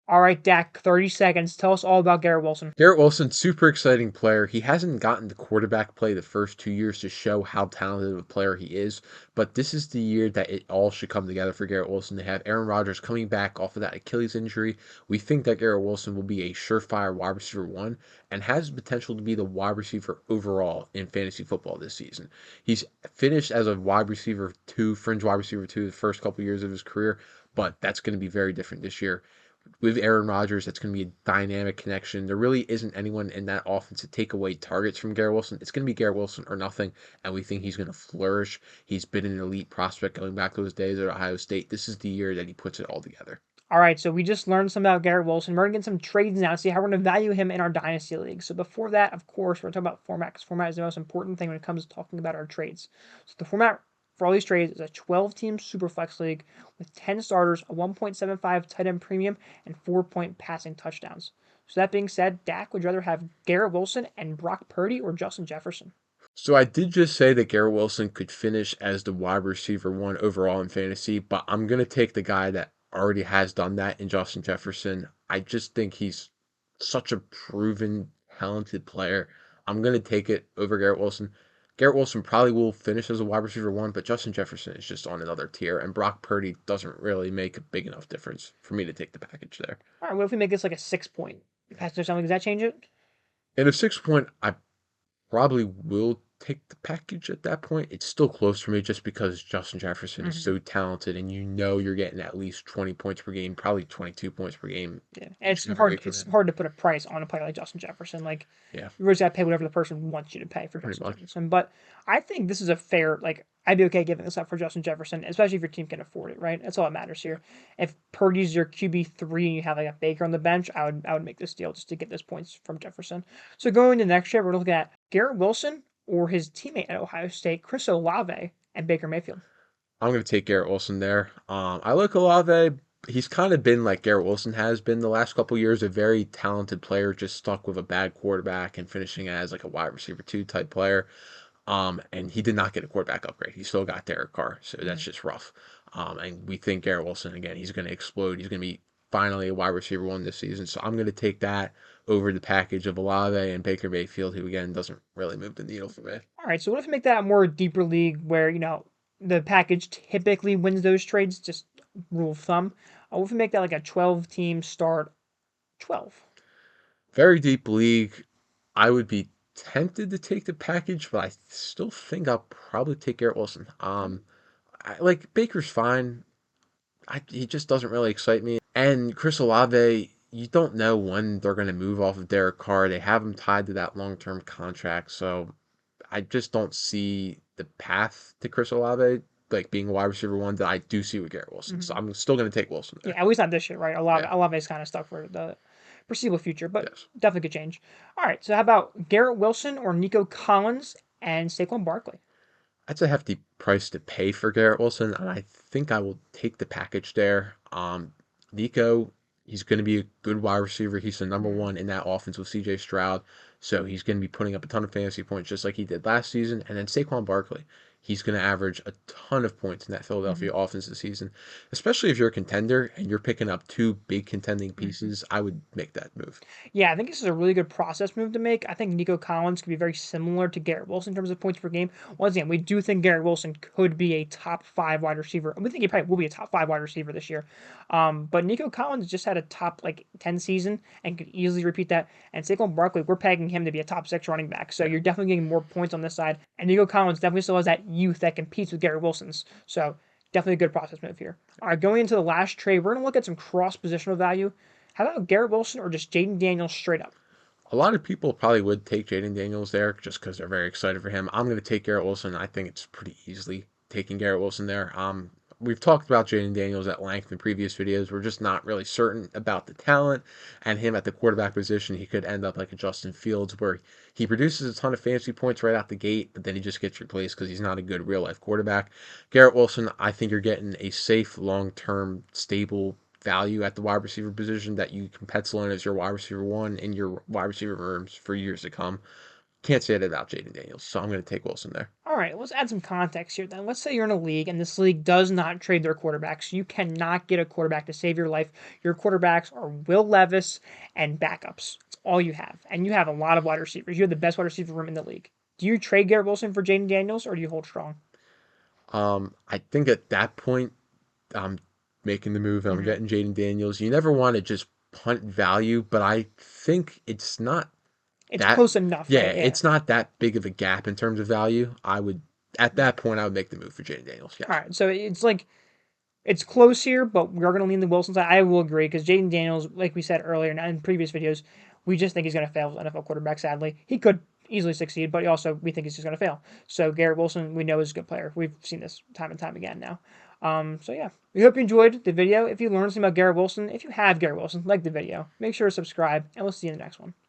All right, Dak, 30 seconds. Tell us all about Garrett Wilson. Garrett Wilson, super exciting player. He hasn't gotten the quarterback play the first 2 years to show how talented of a player he is, but this is the year that it all should come together for Garrett Wilson. They have Aaron Rodgers coming back off of that Achilles injury. We think that Garrett Wilson will be a surefire wide receiver one and has the potential to be the wide receiver overall in fantasy football this season. He's finished as a wide receiver two, fringe wide receiver two, the first couple years of his career, but that's going to be very different this year with Aaron Rodgers. That's going to be a dynamic connection. There really isn't anyone in that offense to take away targets from Garrett Wilson. It's going to be Garrett Wilson or nothing, and we think he's going to flourish. He's been an elite prospect going back to his days at Ohio State. This is the year that he puts it all together. All right, so we just learned some about Garrett Wilson. We're going to get some trades now to see how we're going to value him in our Dynasty League. So before that, of course, we're going to talk about format because format is the most important thing when it comes to talking about our trades. So the format for all these trades is a 12-team Superflex League with 10 starters, a 1.75 tight end premium, and 4-point passing touchdowns. So that being said, Dak, would you rather have Garrett Wilson and Brock Purdy or Justin Jefferson? So I did just say that Garrett Wilson could finish as the wide receiver one overall in fantasy, but I'm going to take the guy that already has done that in Justin Jefferson. I just think he's such a proven, talented player. I'm going to take it over Garrett Wilson. Garrett Wilson probably will finish as a wide receiver one, but Justin Jefferson is just on another tier, and Brock Purdy doesn't really make a big enough difference for me to take the package there. All right, what if we make this like a 6-point passing touchdown? Does that change it? In a 6 point, I probably will take the package at that point. It's still close for me just because Justin Jefferson is Mm-hmm. so talented and you know you're getting at least 20 points per game, probably 22 points per game Yeah, and each and every week from it's him. hard to put a price on a player like Justin Jefferson. Like Yeah, you always got to pay whatever the person wants you to pay for pretty Justin much. Jefferson. But I think this is a fair. Like I'd be okay giving this up for Justin Jefferson, especially if your team can afford it. Right, that's all that matters here. If Purdy's your QB3 and you have like a Baker on the bench, I would make this deal just to get those points from Jefferson. So going to next year, we're looking at Garrett Wilson or his teammate at Ohio State, Chris Olave, and Baker Mayfield. I'm going to take Garrett Wilson there. I like Olave. He's kind of been like Garrett Wilson has been the last couple years, a very talented player, just stuck with a bad quarterback and finishing as like a wide receiver two type player. And he did not get a quarterback upgrade. He still got Derek Carr, so that's Mhm. just rough. And we think Garrett Wilson again, he's going to explode. He's going to be finally a wide receiver one this season. So I'm going to take that over the package of Olave and Baker Mayfield, who again doesn't really move the needle for me. All right, so what if we make that a more deeper league where, the package typically wins those trades, just rule of thumb? What if we make that like a 12-team start 12? Very deep league. I would be tempted to take the package, but I still think I'll probably take Garrett Wilson. Like Baker's fine. He just doesn't really excite me. And Chris Olave, you don't know when they're going to move off of Derek Carr. They have him tied to that long-term contract, so I just don't see the path to Chris Olave like being a wide receiver one that I do see with Garrett Wilson. So Mm-hmm. I'm still going to take Wilson Yeah, there. at least not this year, right? Yeah. Olave is kind of stuck for the foreseeable future, but Yes. definitely could change. All right, so how about Garrett Wilson or Nico Collins and Saquon Barkley? That's a hefty price to pay for Garrett Wilson, and I think I will take the package there. Nico, he's going to be a good wide receiver. He's the number Mm-hmm. one in that offense with CJ Stroud, so he's going to be putting up a ton of fantasy points just like he did last season. And then Saquon Barkley, he's going to average a ton of points in that Mm-hmm. Philadelphia offense this season, especially if you're a contender and you're picking up two big contending Mm-hmm. pieces. I would make that move. Yeah, I think this is a really good process move to make. I think Nico Collins could be very similar to Garrett Wilson in terms of points per game. Once again, we do think Garrett Wilson could be a top five wide receiver. And we think he probably will be a top five wide receiver this year. But Nico Collins just had a top like 10 season and could easily repeat that. And Saquon Barkley, we're pegging him to be a top six running back. So Yeah. you're definitely getting more points on this side. And Nico Collins definitely still has that youth that competes with Garrett Wilson's. So definitely a good process move here. All right, going into the last trade, we're gonna look at some cross positional value. How about Garrett Wilson or just Jaden Daniels straight up? A lot of people probably would take Jaden Daniels there just because they're very excited for him. I'm going to take Garrett Wilson. I think it's pretty easily taking Garrett Wilson there. We've talked about Jaden Daniels at length in previous videos. We're just not really certain about the talent and him at the quarterback position. He could end up like a Justin Fields where he produces a ton of fantasy points right out the gate, but then he just gets replaced because he's not a good real life quarterback. Garrett Wilson, I think you're getting a safe, long term, stable value at the wide receiver position that you can pencil in as your wide receiver one in your wide receiver rooms for years to come. can't say that about Jaden Daniels, so I'm going to take Wilson there. All right, let's add some context here then. Let's say you're in a league and this league does not trade their quarterbacks. You cannot get a quarterback to save your life. Your quarterbacks are Will Levis and backups. That's all you have. And you have a lot of wide receivers. You have the best wide receiver room in the league. Do you trade Garrett Wilson for Jaden Daniels or do you hold strong? I think at that point, I'm making the move and I'm Mm-hmm. getting Jaden Daniels. You never want to just punt value, but I think it's not It's that, close enough, yeah, right? Yeah. it's not that big of a gap in terms of value. At that point, I would make the move for Jaden Daniels. All Yes. right, so it's like it's close here, but we are going to lean the Wilson side. I will agree because Jaden Daniels, like we said earlier in previous videos, we just think he's going to fail as an NFL quarterback. Sadly, he could easily succeed, but also we think he's just going to fail. So Garrett Wilson, we know is a good player. We've seen this time and time again now. So yeah, we hope you enjoyed the video. If you learned something about Garrett Wilson, if you have Garrett Wilson, like the video, make sure to subscribe, and we'll see you in the next one.